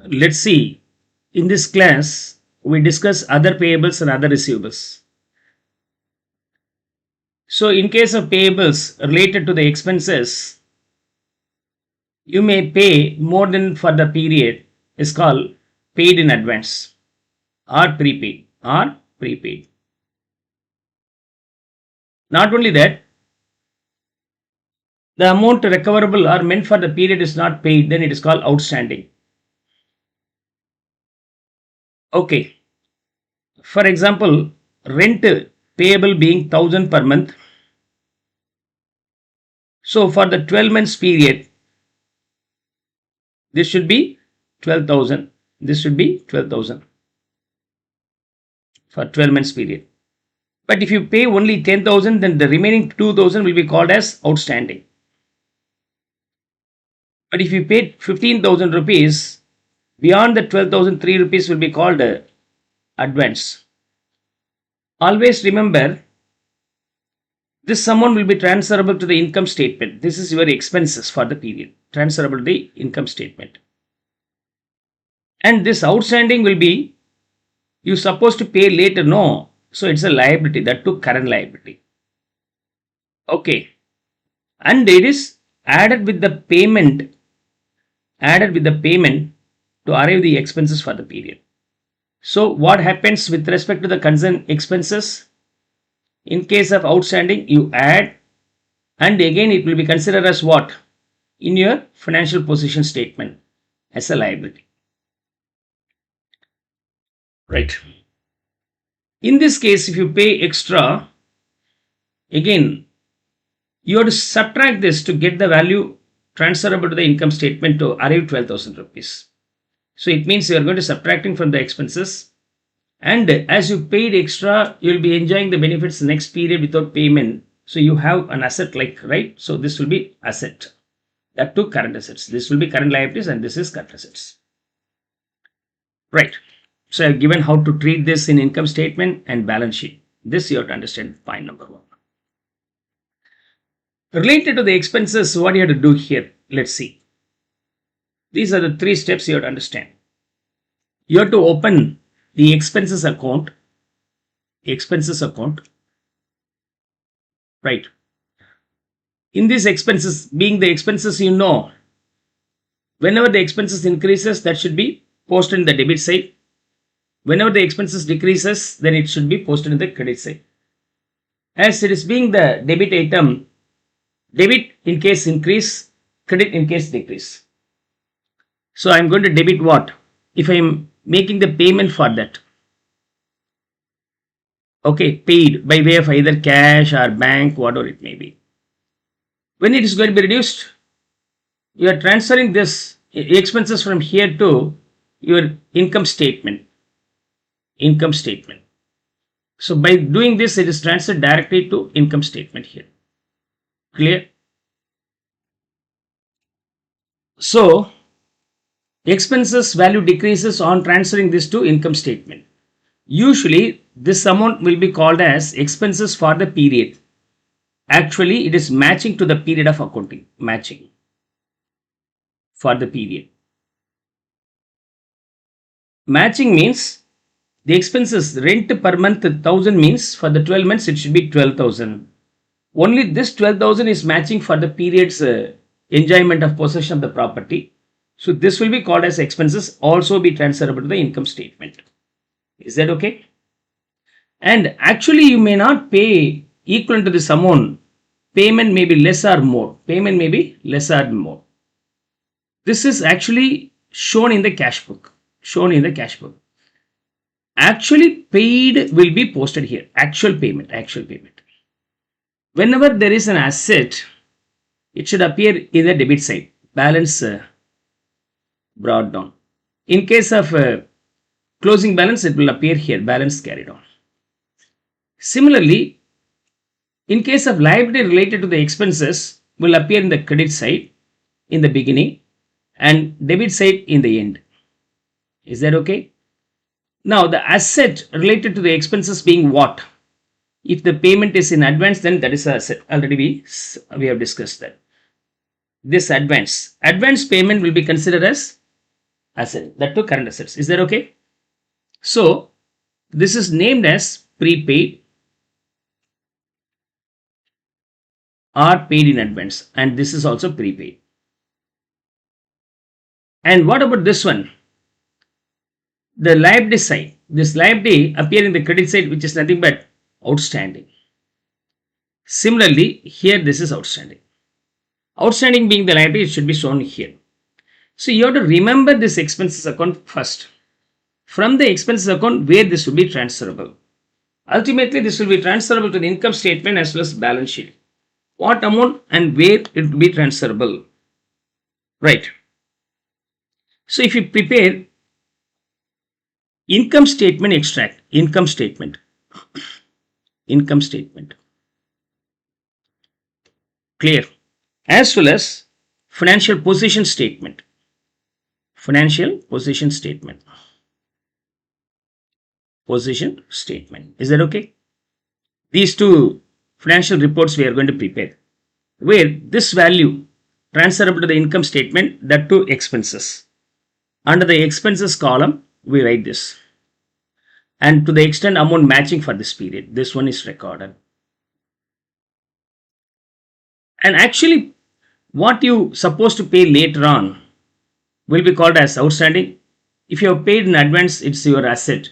Let's see. In this class, we discuss other payables and other receivables. So, in case of payables related to the expenses, you may pay more than for the period is called paid in advance or prepaid. Not only that, the amount recoverable or meant for the period is not paid, then it is called outstanding. Okay. For example, rent payable being 1000 per month. So for the 12 months period, this should be 12,000. This should be 12,000 for 12 months period. But if you pay only 10,000, then the remaining 2,000 will be called as outstanding. But if you paid 15,000 rupees, beyond the 12,003 rupees will be called advance. Always remember, this amount will be transferable to the income statement. This is your expenses for the period, transferable to the income statement. And this outstanding will be, you supposed to pay later, no. So it's a liability, that too current liability. Okay. And it is added with the payment to arrive the expenses for the period. So what happens with respect to the concerned expenses? In case of outstanding, you add, and again it will be considered as what? In your financial position statement as a liability. Right. In this case, if you pay extra, again, you have to subtract this to get the value transferable to the income statement to arrive 12,000 rupees. So it means you are going to subtracting from the expenses, and as you paid extra, you will be enjoying the benefits next period without payment. So you have an asset, like, right? So this will be asset. That too current assets. This will be current liabilities and this is current assets. Right. So I have given how to treat this in income statement and balance sheet. This you have to understand point number 1. Related to the expenses, what you have to do here? Let's see. These are the 3 steps you have to understand. You have to open the expenses account. Right. In these expenses, being the expenses, whenever the expenses increases, that should be posted in the debit side. Whenever the expenses decreases, then it should be posted in the credit side. As it is being the debit item, debit in case increase, credit in case decrease. So I am going to debit what? If I am making the payment for that. Okay, paid by way of either cash or bank, whatever it may be. When it is going to be reduced, you are transferring this expenses from here to your income statement. So by doing this, it is transferred directly to income statement here. Clear? So expenses value decreases on transferring this to income statement. Usually this amount will be called as expenses for the period. Actually, it is matching to the period of accounting. Matching for the period. Matching means the expenses rent per month 1000 means for the 12 months it should be 12,000. Only this 12,000 is matching for the period's enjoyment of possession of the property. So this will be called as expenses, also be transferable to the income statement. Is that okay? And actually you may not pay equivalent to this amount. Payment may be less or more. This is actually shown in the cash book. Actually paid will be posted here. Actual payment. Whenever there is an asset, it should appear in the debit side. Balance brought down. In case of closing balance, it will appear here. Balance carried on. Similarly, in case of liability related to the expenses, will appear in the credit side in the beginning and debit side in the end. Is that okay? Now the asset related to the expenses being what? If the payment is in advance, then that is an asset. Already we have discussed that. This advance payment will be considered as asset, that to current assets. Is that okay? So this is named as prepaid or paid in advance, and this is also prepaid. And what about this one? The liability side. This liability appear in the credit side, which is nothing but outstanding. Similarly, here this is outstanding. Outstanding being the liability, it should be shown here. So you have to remember this expenses account first. From the expenses account, where this will be transferable. Ultimately, this will be transferable to the income statement as well as balance sheet. What amount and where it will be transferable. Right. So if you prepare income statement extract, income statement, clear, as well as financial position statement, position statement. Is that okay? These two financial reports we are going to prepare, where this value transferable to the income statement, that to expenses. Under the expenses column, we write this. And to the extent amount matching for this period, this one is recorded. And actually, what you supposed to pay later on will be called as outstanding. If you have paid in advance, it's your asset.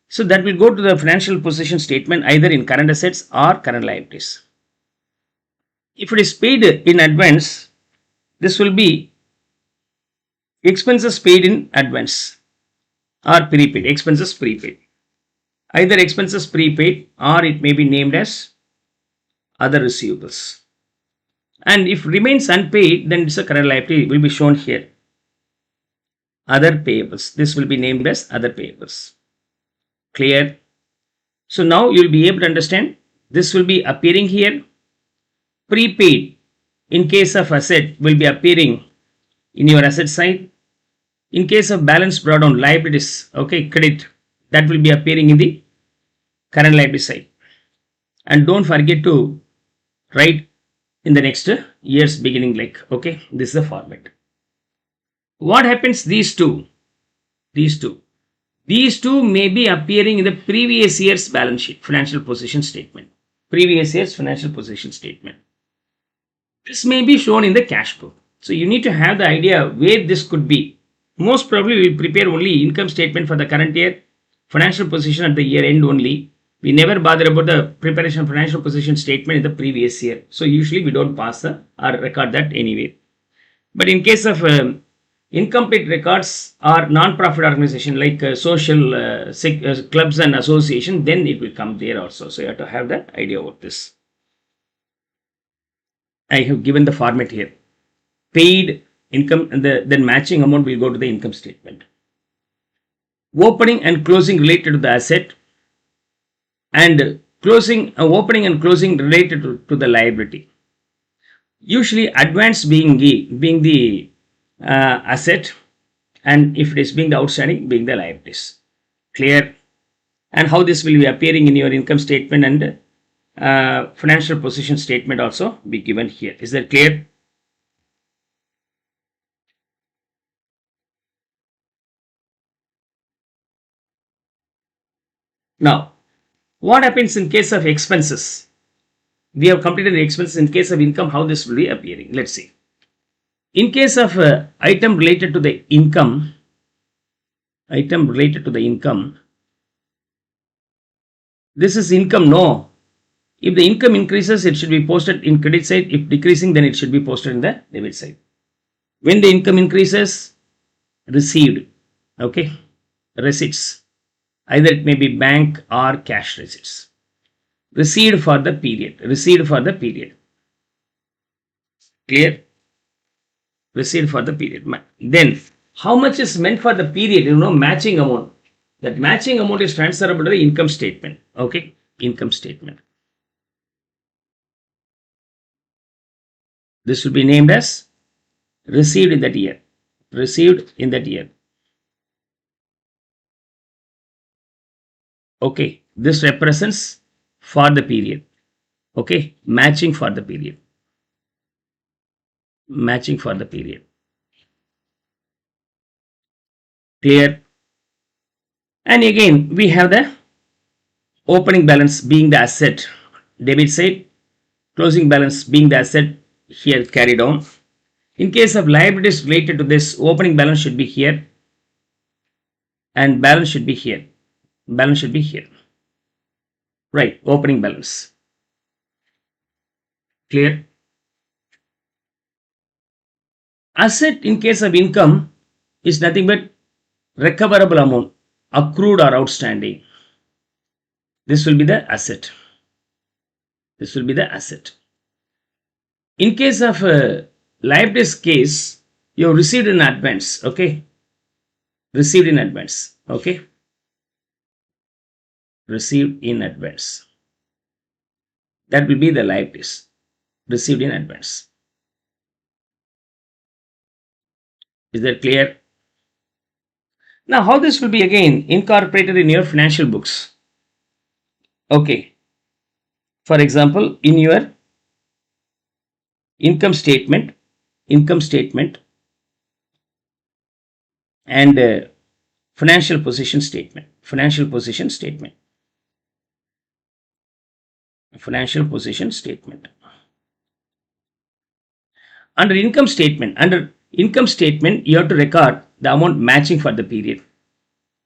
So that will go to the financial position statement either in current assets or current liabilities. If it is paid in advance, this will be expenses paid in advance or prepaid, expenses prepaid. Either expenses prepaid or it may be named as other receivables. And if remains unpaid, then it's a current liability, will be shown here. Other payables. This will be named as other payables. Clear? So now you will be able to understand. This will be appearing here. Prepaid in case of asset will be appearing in your asset side. In case of balance brought down liabilities, okay, credit, that will be appearing in the current liability side. And don't forget to write in the next year's beginning, like, okay, this is the format. What happens? These two may be appearing in the previous year's balance sheet, financial position statement. Previous year's financial position statement. This may be shown in the cash book. So you need to have the idea where this could be. Most probably we will prepare only income statement for the current year, financial position at the year end only. We never bother about the preparation of financial position statement in the previous year. So usually we don't pass or record that anyway. But in case of incomplete records or non-profit organization like social clubs and association, then it will come there also. So you have to have that idea about this. I have given the format here. Paid income and then matching amount will go to the income statement. Opening and closing related to the asset, and opening and closing related to the liability. Usually advance being the asset, and if it is being the outstanding, being the liabilities. Clear? And how this will be appearing in your income statement and financial position statement also be given here. Is that clear? Now, what happens in case of expenses? We have completed the expenses. In case of income, how this will be appearing? Let's see. In case of item related to the income, this is income, no. If the income increases, it should be posted in credit side. If decreasing, then it should be posted in the debit side. When the income increases, received, okay, receipts. Either it may be bank or cash receipts. Received for the period. Clear? Received for the period. Then, how much is meant for the period? Matching amount. That matching amount is transferable to the income statement. Okay, income statement. This will be named as received in that year. Okay, this represents for the period. Okay, matching for the period. Clear? And again, we have the opening balance being the asset, debit side, closing balance being the asset here carried on. In case of liabilities related to this, opening balance should be here and balance should be here. Balance should be here. Right, opening balance. Clear? Asset in case of income is nothing but recoverable amount, accrued or outstanding. This will be the asset. This will be the asset. In case of liabilities case, you have received in advance. Okay, received in advance. Okay, received in advance. That will be the liabilities received in advance. Is that clear? Now, how this will be again incorporated in your financial books? Okay, for example, in your income statement and financial position statement. Financial position statement. Financial position statement. Under income statement, you have to record the amount matching for the period,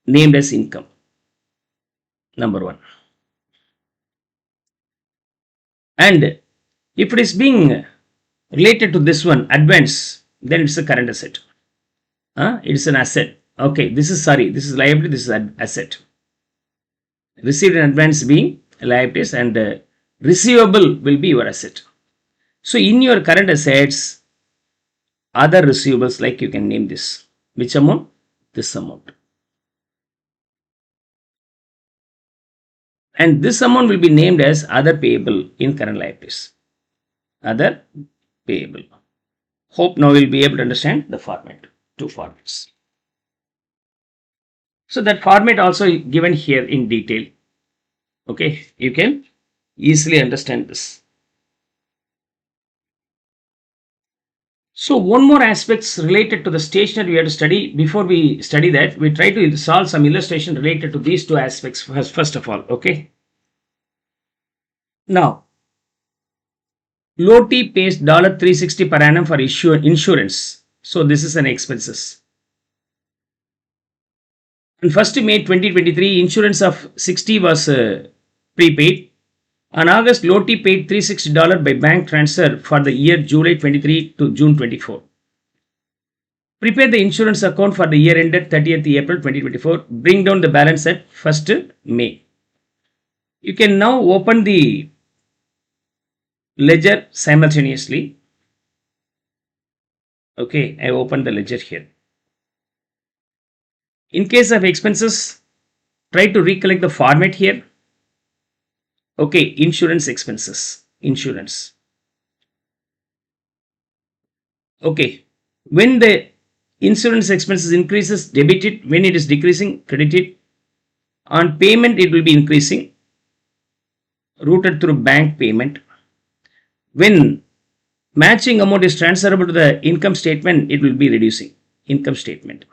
named as income. Number one. And if it is being related to this one, advance, then it's a current asset. It's an asset. Okay, this is liability, this is asset. Received in advance being liabilities and receivable will be your asset. So in your current assets, other receivables, like you can name this. Which amount? This amount. And this amount will be named as other payable in current liabilities. Other payable. Hope now we'll be able to understand the format. Two formats. So that format also given here in detail. Okay, you can easily understand this. So one more aspects related to the stationery we have to study. Before we study that, we try to solve some illustration related to these two aspects first of all. Okay. Now, Loti pays $360 per annum for insurance. So this is an expenses. On 1st May 2023, insurance of 60 was prepaid. On August, Loti paid $360 by bank transfer for the year July 23 to June 24. Prepare the insurance account for the year ended 30th April 2024. Bring down the balance at 1st May. You can now open the ledger simultaneously. Okay, I opened the ledger here. In case of expenses, try to recollect the format here. Okay, insurance expenses. Insurance. Okay, when the insurance expenses increases, debit it. When it is decreasing, credit it. On payment, it will be increasing, routed through bank payment. When matching amount is transferable to the income statement, it will be reducing. Income statement.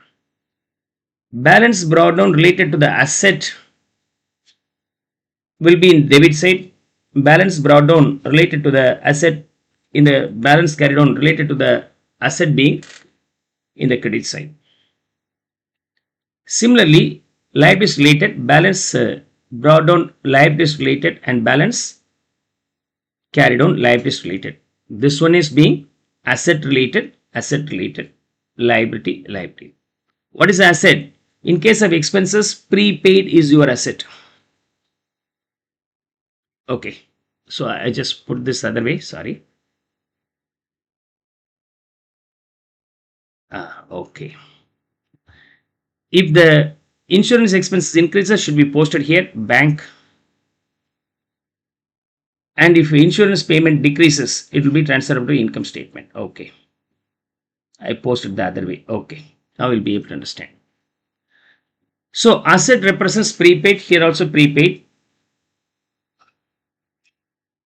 Balance brought down related to the asset will be in debit side. Balance brought down related to the asset in the balance carried on related to the asset being in the credit side. Similarly, liabilities related, balance brought down liabilities related and balance carried on liabilities related. This one is being asset related, liability. What is asset? In case of expenses, prepaid is your asset. Okay, so I just put this other way, sorry. Okay. If the insurance expenses increases, should be posted here, bank. And if insurance payment decreases, it will be transferable to income statement. Okay. I posted the other way. Okay. Now we'll be able to understand. So asset represents prepaid, here also prepaid.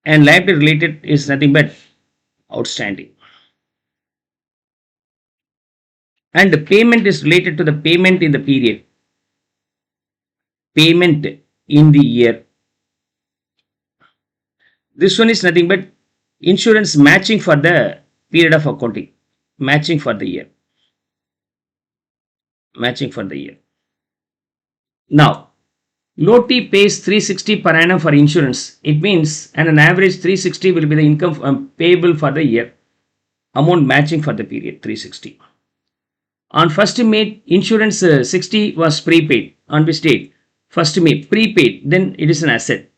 And liability related is nothing but outstanding. And the payment is related to the payment in the period. Payment in the year. This one is nothing but insurance matching for the period of accounting. Matching for the year. Matching for the year. Now, LOT pays 360 per annum for insurance. It means an average 360 will be the income payable for the year. Amount matching for the period 360. On 1st May, insurance 60 was prepaid. On which date? 1st May, prepaid. Then it is an asset.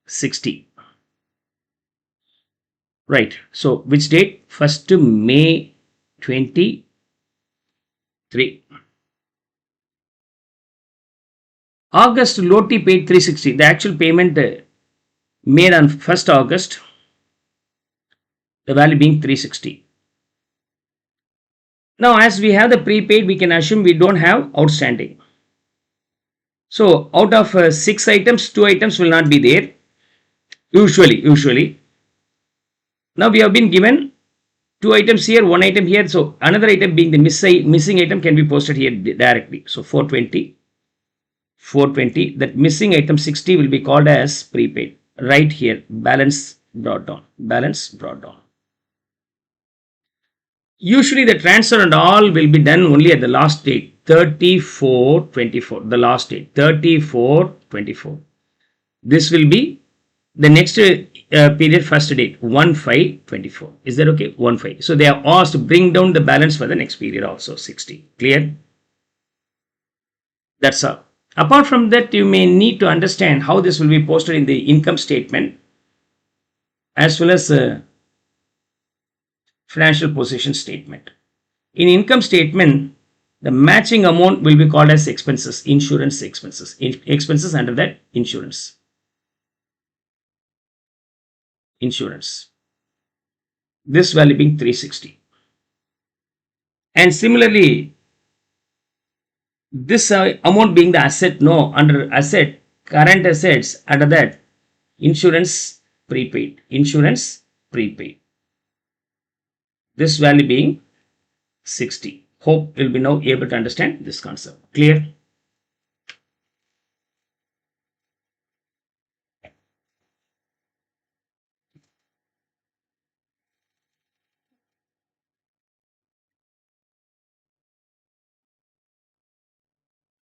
60. Right. So, which date? 1st May 23. August, LOT paid 360. The actual payment made on 1st August, the value being 360. Now, as we have the prepaid, we can assume we don't have outstanding. So, out of 6 items, 2 items will not be there. Usually. Now, we have been given 2 items here, 1 item here. So, another item being the missing item can be posted here directly. So, 420. That missing item 60 will be called as prepaid. Right here, balance brought down. Usually the transfer and all will be done only at the last date, 34/24. The last date, 34/24. This will be the next period first date, 1/5/24. Is that okay? 1/5. So they are asked to bring down the balance for the next period also, 60. Clear? That's all. Apart from that, you may need to understand how this will be posted in the income statement as well as financial position statement. In income statement, the matching amount will be called as expenses, insurance expenses. Expenses under that insurance. This value being 360. And similarly, this amount being the asset, no, under asset, current assets, under that insurance prepaid. This value being 60. Hope you'll be now able to understand this concept. Clear?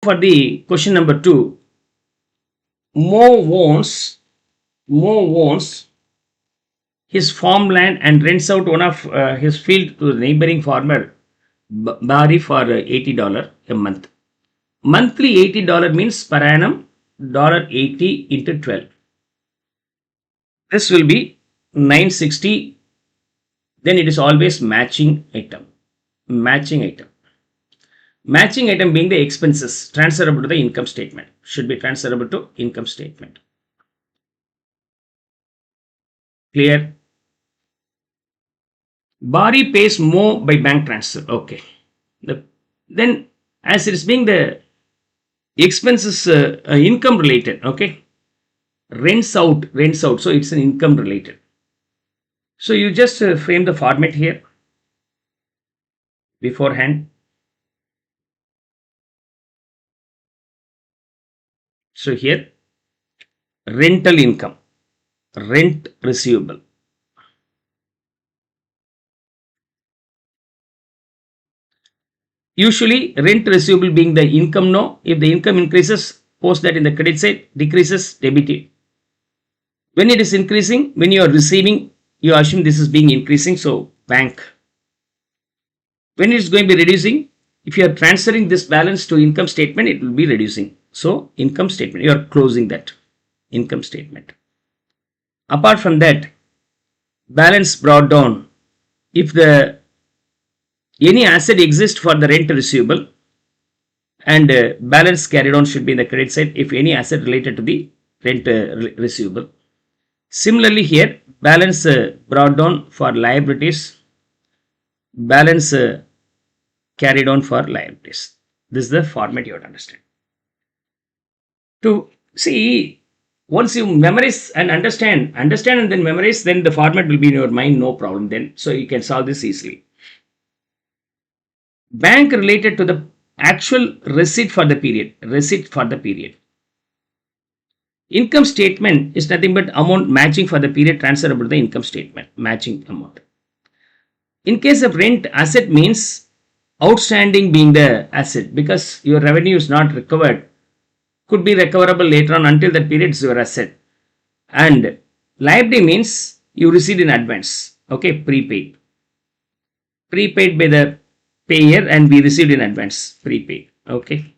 For the question number 2, Mo owns his farmland and rents out one of his field to the neighboring farmer Bari for $80 a month. Monthly $80 means per annum $80 into 12. This will be 960. Then it is always matching item. Matching item being the expenses transferable to the income statement. Should be transferable to income statement. Clear? Bari pays Mo by bank transfer. Okay. Then as it is being the expenses income related. Okay. Rents out. So it's an income related. So you just frame the format here beforehand. So here, rental income, rent receivable. Usually, rent receivable being the income, no. If the income increases, post that in the credit side, decreases, debit it. When it is increasing, when you are receiving, you assume this is being increasing, so bank. When it is going to be reducing, if you are transferring this balance to income statement, it will be reducing. So, income statement, you are closing that income statement. Apart from that, balance brought down. If any asset exists for the rent receivable and balance carried on should be in the credit side if any asset related to the rent receivable. Similarly here, balance brought down for liabilities, balance carried on for liabilities. This is the format you have to understand. To see, once you memorize and understand and then memorize, then the format will be in your mind, no problem then. So you can solve this easily. Bank related to the actual receipt for the period. Income statement is nothing but amount matching for the period transferable to the income statement, matching amount. In case of rent, asset means outstanding being the asset, because your revenue is not recovered, could be recoverable later on, until that period is your asset. And liability means you received in advance, okay, prepaid by the payer and we received in advance, prepaid, okay.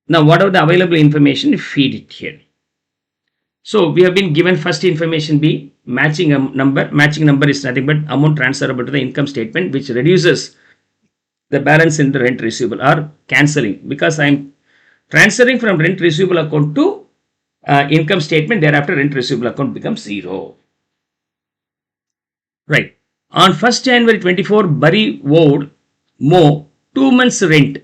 Now whatever the available information, feed it here. So we have been given first information B, matching number. Matching number is nothing but amount transferable to the income statement, which reduces the balance in the rent receivable or cancelling, because I am transferring from rent receivable account to income statement. Thereafter rent receivable account becomes 0. Right. On 1st January 24, Bari owed Mo 2 months rent.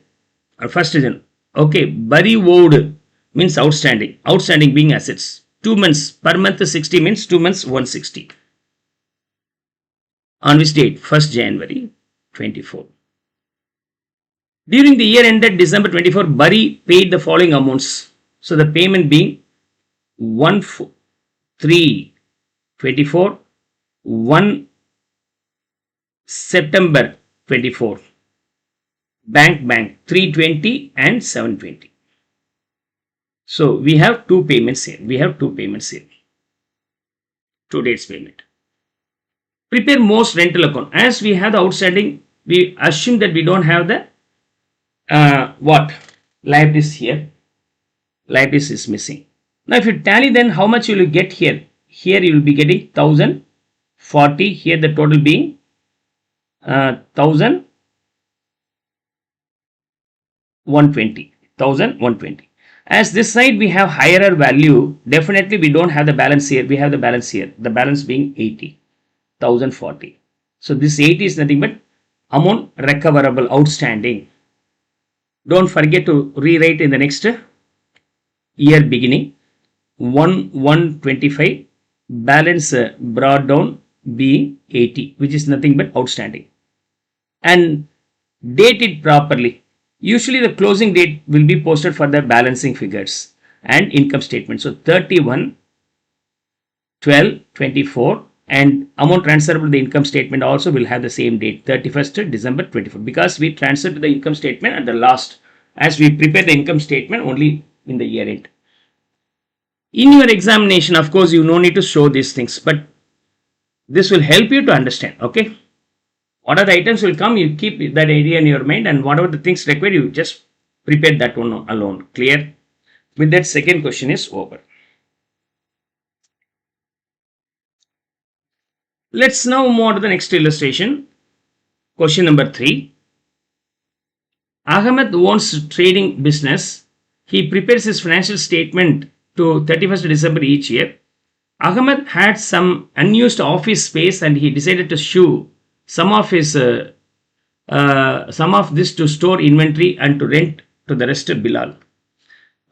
Or 1st January. Okay, Bari owed means outstanding. Outstanding being assets. 2 months per month 60 means 2 months 160. On which date? 1st January 24. During the year ended December 24, Bari paid the following amounts. So the payment being 1/3/24, 1 September 24. Bank 320 and 720. So we have two payments here. 2 dates payment. Prepare most rental account. As we have the outstanding, we assume that we don't have the liabilities here. Liabilities is missing. Now if you tally, then how much you will get here? Here you will be getting 1040. Here the total being 1120. As this side we have higher value, definitely we don't have the balance here. We have the balance here. The balance being 1040. So this 80 is nothing but amount recoverable, outstanding. Don't forget to rewrite in the next year beginning. 1/1/25, balance brought down being 80, which is nothing but outstanding. And date it properly. Usually the closing date will be posted for the balancing figures and income statement. So 31/12/24, and amount transferable to the income statement also will have the same date, 31st December 24, because we transfer to the income statement at the last, as we prepare the income statement only in the year end. In your examination, of course, you no need to show these things, but this will help you to understand, okay. What are the items will come, you keep that idea in your mind, and whatever the things required, you just prepare that one alone. Clear? With that, second question is over. Let's now move on to the next illustration. Question number 3. Ahmed owns trading business. He prepares his financial statement to 31st December each year. Ahmed had some unused office space and he decided to shoe some of this to store inventory and to rent to the rest of Bilal.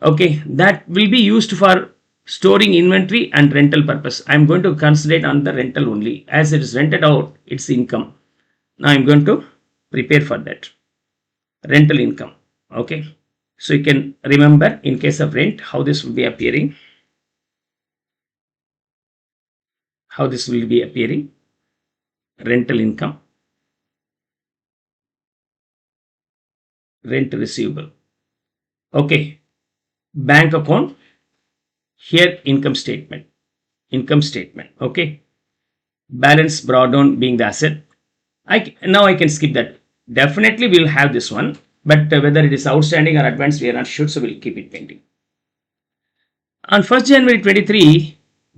Okay, that will be used for storing inventory and rental purpose. I am going to concentrate on the rental only. As it is rented out, it's income. Now I am going to prepare for that. Rental income. Okay. So you can remember in case of rent how this will be appearing. Rental income. Rent receivable. Okay. Bank account. Here income statement. Okay. Balance brought down being the asset. Now I can skip that. Definitely we will have this one, but whether it is outstanding or advanced we are not sure, so we will keep it pending. On 1st January 23,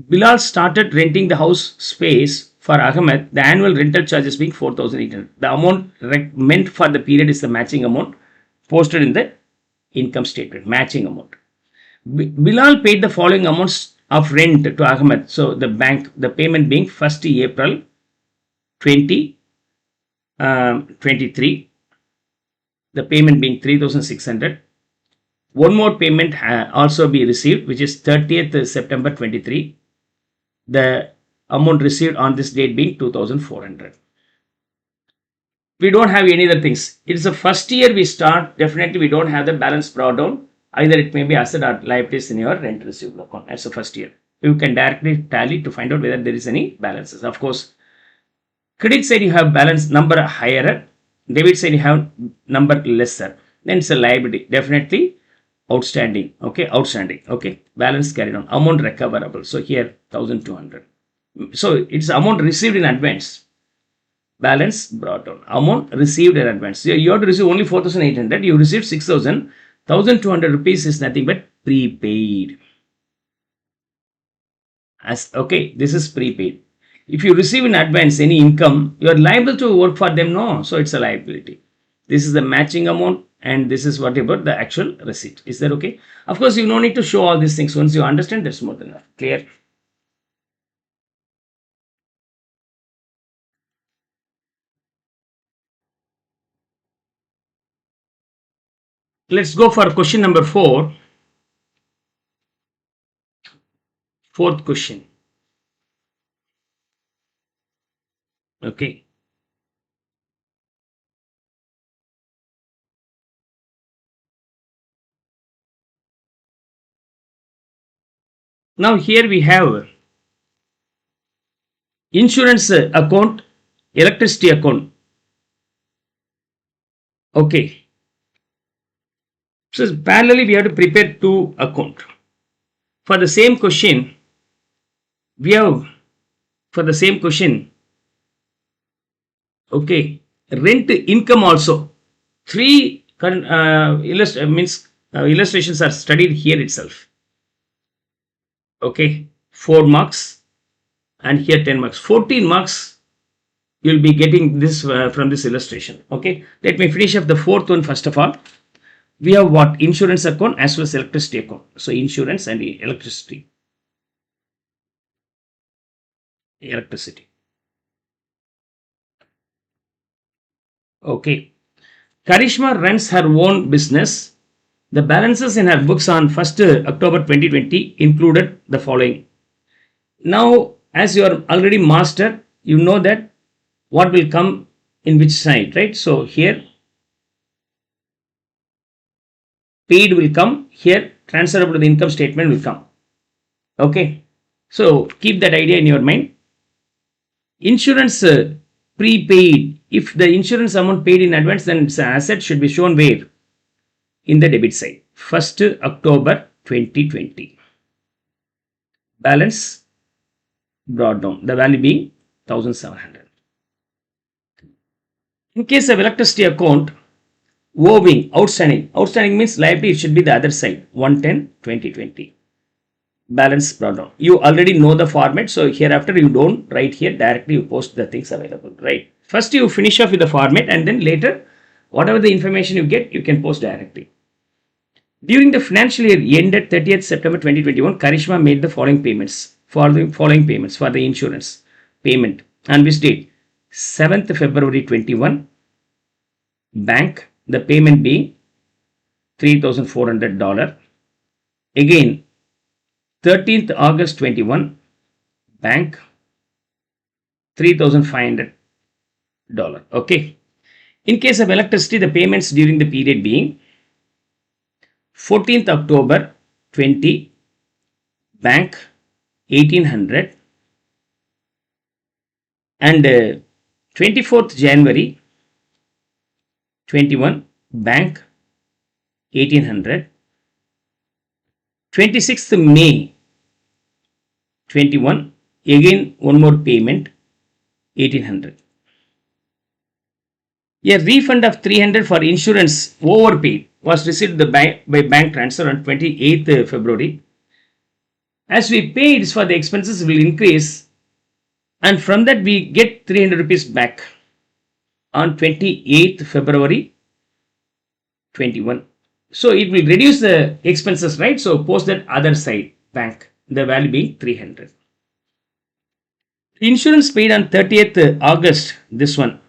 Bilal started renting the house space for Ahmed. The annual rental charges being 4,800. The amount meant for the period is the matching amount posted in the income statement. Matching amount. Bilal paid the following amounts of rent to Ahmed. So the payment being 1st April 2023. The payment being 3,600. One more payment also be received, which is 30th September 23. The amount received on this date being 2,400. We don't have any other things. It's the first year we start. Definitely, we don't have the balance brought down. Either it may be asset or liabilities in your rent receivable account. That's the first year. You can directly tally to find out whether there is any balances. Of course, credit side you have balance number higher, debit side you have number lesser. Then it's a liability. Definitely outstanding. Okay, outstanding. Okay, balance carried on. Amount recoverable. So here 1200. So it's amount received in advance. Balance brought down. Amount received in advance. So you have to receive only 4,800. You received 6,000. 1,200 rupees is nothing but prepaid. As okay, this is prepaid. If you receive in advance any income, you are liable to work for them. No, so it's a liability. This is the matching amount, and this is what about the actual receipt. Is that okay? Of course, you no need to show all these things. Once you understand, that's more than enough. Clear? Let's go for question number 4. Fourth question. Okay. Now here we have insurance account, electricity account. Okay. So parallelly we have to prepare two account. For the same question, we have for the same question, okay, rent income also. Three illustrations are studied here itself. Okay, 4 marks and here 10 marks. 14 marks you will be getting this from this illustration. Okay, let me finish up the fourth one first of all. We have what? Insurance account as well as electricity account. So insurance and electricity. Electricity. Okay. Karishma runs her own business. The balances in her books on 1st October 2020 included the following. Now, as you are already master, you know that what will come in which side, right? So here paid will come, here transferable to the income statement will come. Okay, so keep that idea in your mind. Insurance prepaid, if the insurance amount paid in advance, then its asset should be shown where? In the debit side. 1st October 2020. Balance brought down, the value being 1,700. In case of electricity account, owing, outstanding. Outstanding means liability, it should be the other side. 110/2020. Balance brought down. You already know the format, so hereafter you don't write here, directly you post the things available, right? First you finish off with the format, and then later whatever the information you get, you can post directly. During the financial year ended 30th September 2021, Karishma made the following payments. For the insurance payment. On which date? 7th February 21. Bank, the payment being $3,400. Again, 13th August 21. Bank, $3,500. Okay. In case of electricity, the payments during the period being 14th October 20. Bank, 1800. And 24th January 21, bank, 1800. 26th May 21, again one more payment, 1800. A refund of 300 for insurance overpaid was received by bank transfer on 28th February. As we paid for the expenses will increase, and from that we get 300 rupees back on 28th February 21. So it will reduce the expenses, right? So post that other side, bank, the value being 300. Insurance paid on 30th August, this one,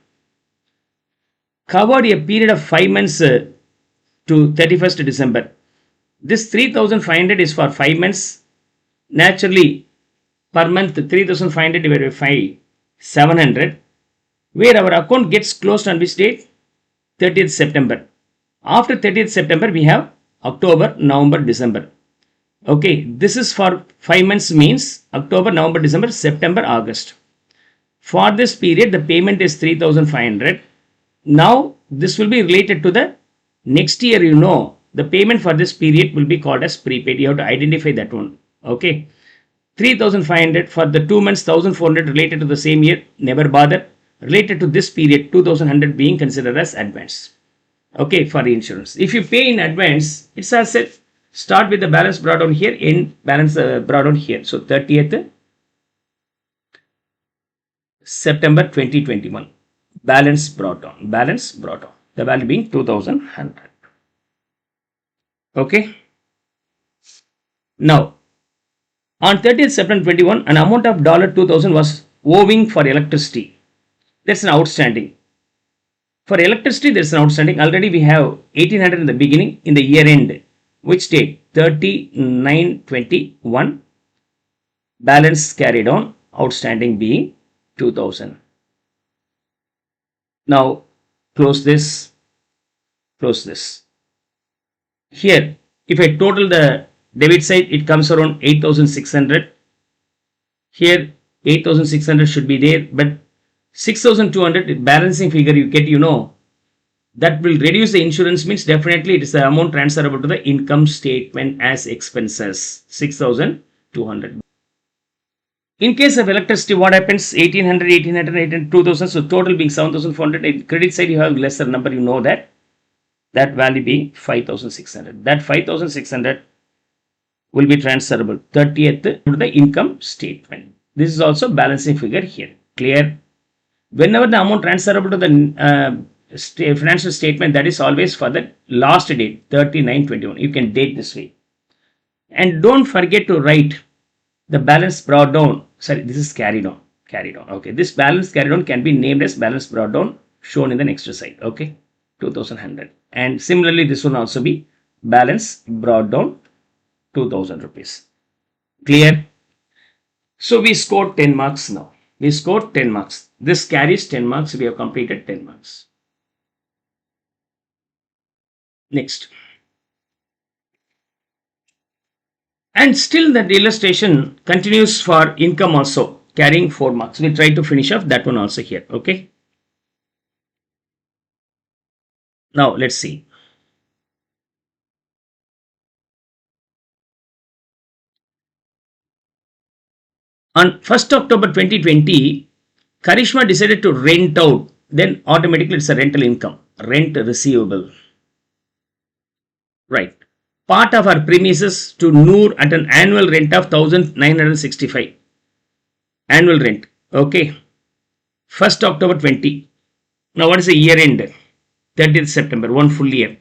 covered a period of 5 months to 31st December. This 3,500 is for 5 months. Naturally, per month 3,500 divided by 5, 700. where our account gets closed on which date? 30th September. After 30th September, we have October, November, December. Okay, this is for 5 months, means October, November, December, September, August. For this period, the payment is 3,500. Now, this will be related to the next year, the payment for this period will be called as prepaid. You have to identify that one. Okay. 3,500 for the 2 months, 1,400 related to the same year, never bother. Related to this period, 2,100 being considered as advance. Okay, for the insurance. If you pay in advance, it's as said, start with the balance brought down here, end balance brought down here. So 30th September 2021. Balance brought down. Balance brought down. The value being 2,100. Okay. Now, on 30th September 21, an amount of $2,000 was owing for electricity. That's an outstanding. For electricity, there's an outstanding. Already we have 1,800 in the beginning, in the year end. Which date? 30/9/21. Balance carried on. Outstanding being 2,000. Now, close this. Close this. Here, if I total the debit side, it comes around 8,600. Here, 8,600 should be there, but 6,200 balancing figure you get, that will reduce the insurance, means definitely it is the amount transferable to the income statement as expenses. 6,200. In case of electricity, what happens? 1,800, 1,800, 1,800, 2,000. So total being 7,400. In credit side, you have lesser number. You know that. That value being 5,600. That 5,600 will be transferable 30th to the income statement. This is also balancing figure here. Clear? Whenever the amount transferable to the financial statement, that is always for the last date, 30/9/21. You can date this way. And don't forget to write the balance brought down. Sorry, this is carried on. Carried on. Okay. This balance carried on can be named as balance brought down, shown in the next slide. Okay. 2,100. And similarly, this will also be balance brought down 2,000 rupees. Clear? So we scored 10 marks now. We scored 10 marks. This carries 10 marks. We have completed 10 marks. Next. And still that illustration continues for income also, carrying 4 marks. We try to finish off that one also here. Okay. Now let's see. On 1st October 2020, Karishma decided to rent out. Then automatically it's a rental income, rent receivable. Right. Part of our premises to Noor at an annual rent of 1,965. Annual rent. Okay. 1st October 20. Now what is the year end? 30th September, one full year.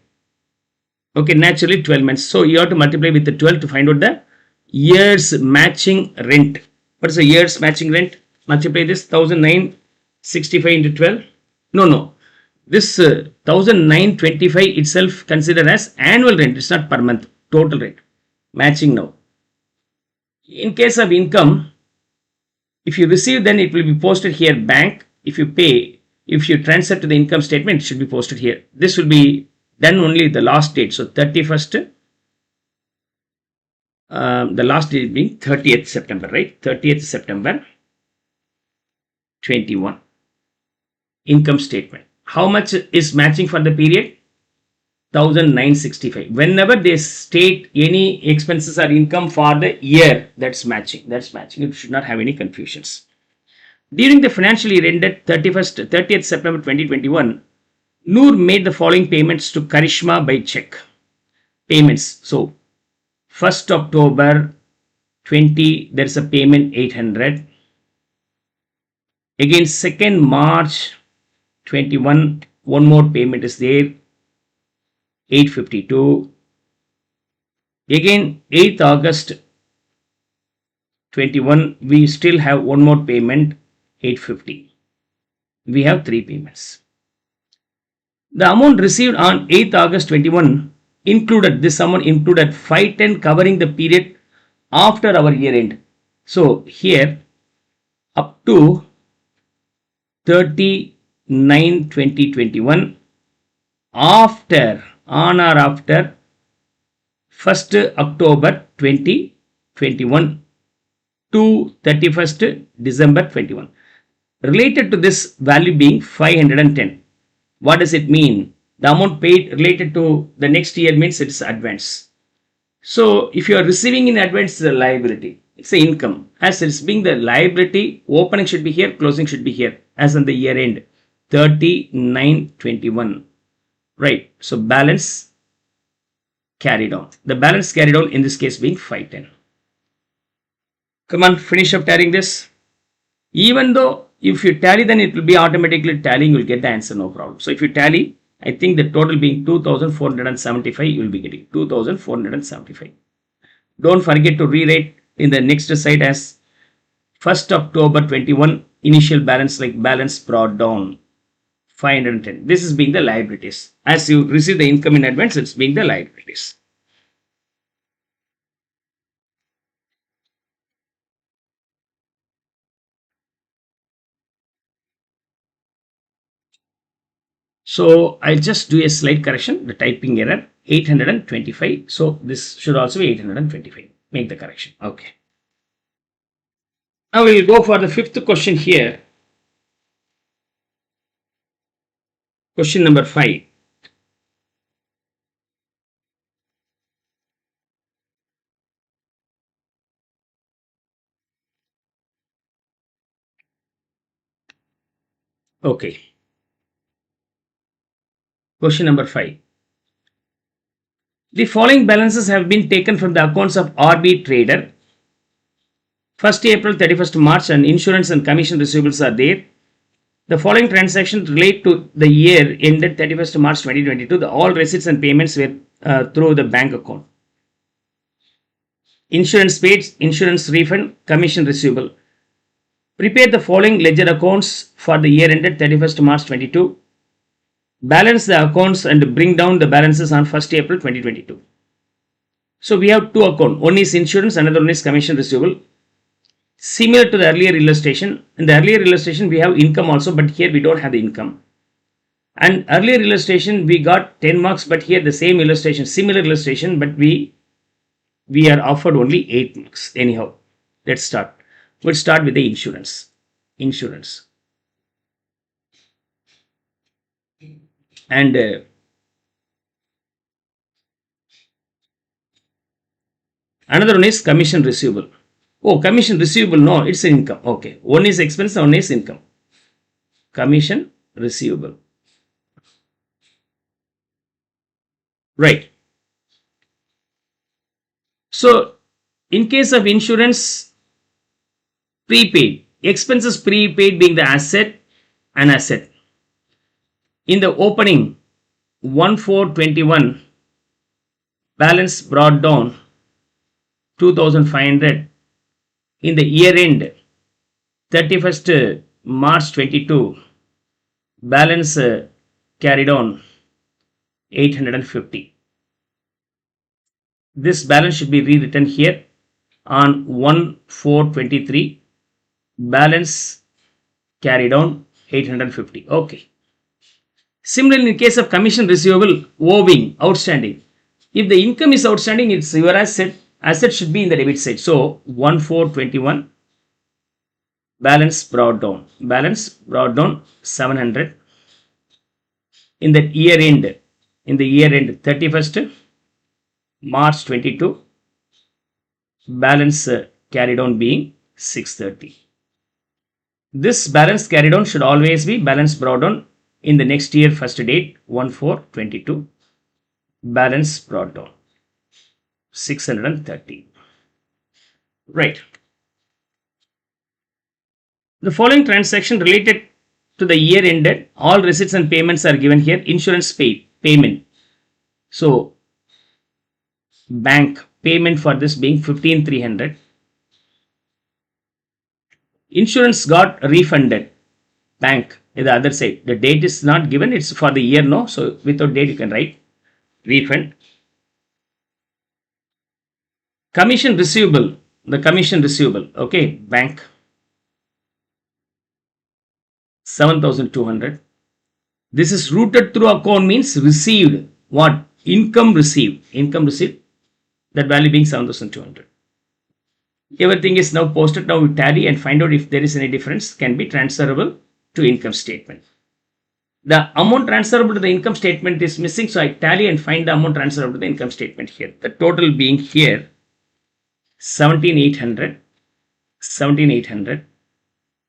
Okay, naturally 12 months. So you have to multiply with the 12 to find out the year's matching rent. What is the year's matching rent? Multiply this 1,965 into 12. No. This 1,925 itself considered as annual rent. It's not per month. Total rent. Matching now. In case of income, if you receive, then it will be posted here bank. If you pay, if you transfer to the income statement, it should be posted here. This will be done only the last date. So 31st. The last date being 30th September, right? 30th September 21. Income statement. How much is matching for the period? 1,965. Whenever they state any expenses or income for the year, that's matching. That's matching. You should not have any confusions. During the financial year ended 30th September 2021, Noor made the following payments to Karishma by check. Payments. So 1st October 20, there is a payment 800. Again, 2nd March 21, one more payment is there, 852. Again, 8th August 21, we still have one more payment, 850. We have 3 payments. The amount received on 8th August 21 included, this amount included 510 covering the period after our year end. So here up to 30 9/2021 after on or after 1st October 2021 to 31st December 21. Related to this value being 510. What does it mean? The amount paid related to the next year means it's advance. So if you are receiving in advance, it's a liability. It's an income. As it's being the liability, opening should be here, closing should be here. As on the year end, 39/21. Right. So balance carried on. The balance carried on in this case being 510. Come on, finish up tallying this. Even though if you tally, then it will be automatically tallying, you will get the answer, no problem. So if you tally, I think the total being 2475, you will be getting 2475. Don't forget to rewrite in the next side as 1st October 21 initial balance, like balance brought down 510. This is being the liabilities. As you receive the income in advance, it's being the liabilities. So I'll just do a slight correction, the typing error 825. So this should also be 825. Make the correction. Okay. Now we will go for the fifth question here. Question number 5. Okay. Question number 5. The following balances have been taken from the accounts of RB Trader. 1st April, 31st March, and insurance and commission receivables are there. The following transactions relate to the year ended 31st March 2022. All receipts and payments were through the bank account. Insurance paid, insurance refund, commission receivable. Prepare the following ledger accounts for the year ended 31st March 22. Balance the accounts and bring down the balances on 1st April 2022. So we have two accounts. One is insurance, another one is commission receivable. Similar to the earlier illustration. In the earlier illustration, we have income also, but here we don't have the income. And earlier illustration, we got 10 marks, but here the same illustration, similar illustration, but we are offered only 8 marks. Anyhow, let's start. We'll start with the insurance. Insurance. And another one is commission receivable. Oh, commission receivable, no, it's income. Okay, one is expense, one is income. Commission receivable. Right. So, in case of insurance, prepaid, expenses prepaid being the asset, an asset. In the opening, 1/4/21, balance brought down 2500. In the year end, 31st March 22, balance carried on 850. This balance should be rewritten here on 1/4/23, balance carried on 850. Okay. Similarly, in case of commission receivable, owing, outstanding. If the income is outstanding, it's your asset. Asset should be in the debit side. So 1/4/21, balance brought down. Balance brought down 700. In the year end, 31st March 22, balance carried on being 630. This balance carried on should always be balance brought down in the next year first date 1/4/22, balance brought down 630. Right. The following transaction related to the year ended, all receipts and payments are given here. Insurance payment. So bank payment for this being 15,300. Insurance got refunded. Bank is the other side. The date is not given, it's for the year, no. So without date, you can write refund. Commission receivable, the commission receivable, okay, bank 7,200. This is routed through account means received. What? Income received. Income received. That value being 7,200. Everything is now posted. Now we tally and find out if there is any difference. Can be transferable to income statement. The amount transferable to the income statement is missing. So I tally and find the amount transferable to the income statement here. The total being here 17,800. 17,800.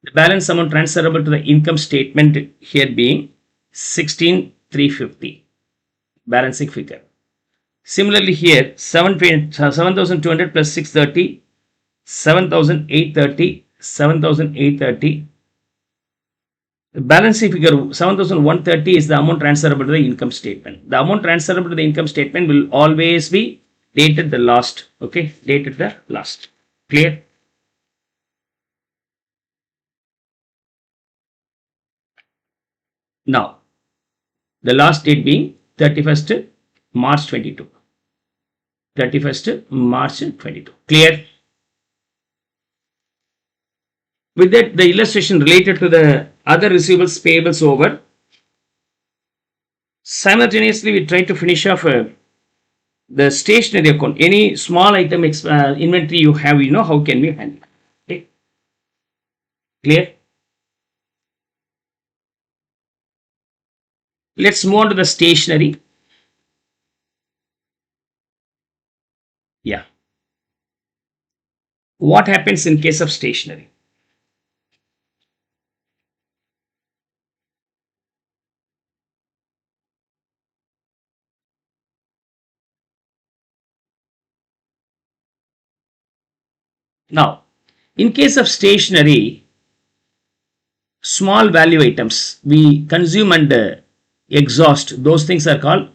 The balance amount transferable to the income statement here being 16,350. Balancing figure. Similarly here 7,200 plus 630, 7,830, 7,830. The balancing figure 7,130 is the amount transferable to the income statement. The amount transferable to the income statement will always be dated the last. Okay, dated the last. Clear? Now, the last date being 31st March 22. 31st March 22. Clear? With that, the illustration related to the other receivables, payables over. Simultaneously, we try to finish off the stationery account. Any small item inventory you have, you know how can we handle. Okay. Clear? Let's move on to the stationery. Yeah. What happens in case of stationery? Now, in case of stationery, small value items we consume and exhaust, those things are called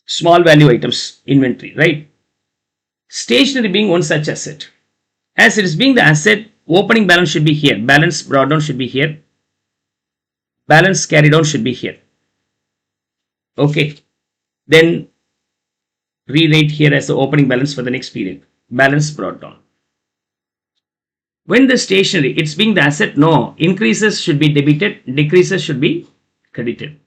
small value items inventory, right? Stationery being one such asset. As it is being the asset, opening balance should be here, balance brought down should be here, balance carried on should be here. Okay, then rewrite here as the opening balance for the next period, balance brought down. When the stationery, it's being the asset, no, increases should be debited, decreases should be credited.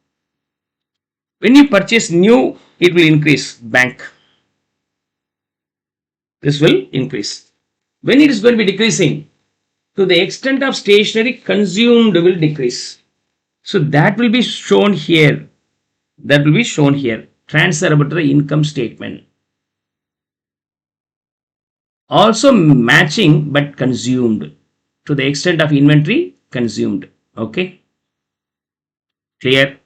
When you purchase new, it will increase, bank. This will increase. When it is going to be decreasing, to the extent of stationery consumed will decrease. So that will be shown here. That will be shown here. Transferable to the income statement. Also matching but consumed. To the extent of inventory consumed. Okay. Clear?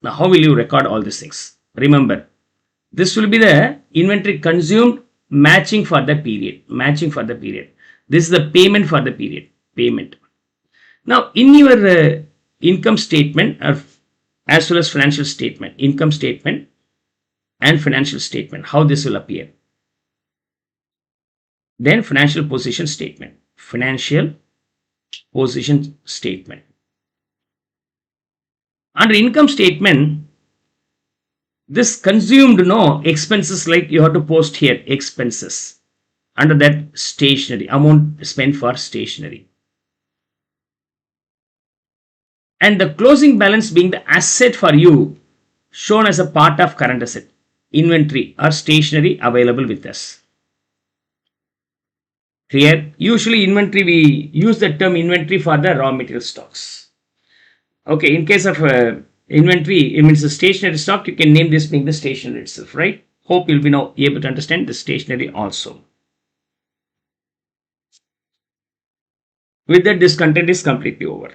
Now how will you record all these things? Remember, this will be the inventory consumed matching for the period. Matching for the period. This is the payment for the period. Payment. Now in your income statement as well as financial statement, income statement and financial statement, how this will appear. Then financial position statement. Financial position statement. Under income statement, this consumed no expenses, like you have to post here expenses. Under that stationery, amount spent for stationery. And the closing balance being the asset for you, shown as a part of current asset, inventory or stationery available with us. Clear? Usually inventory, we use the term inventory for the raw material stocks. Okay, in case of inventory, it means the stationery stock, you can name this being the stationery itself, right? Hope you'll be now able to understand the stationery also. With that, this content is completely over.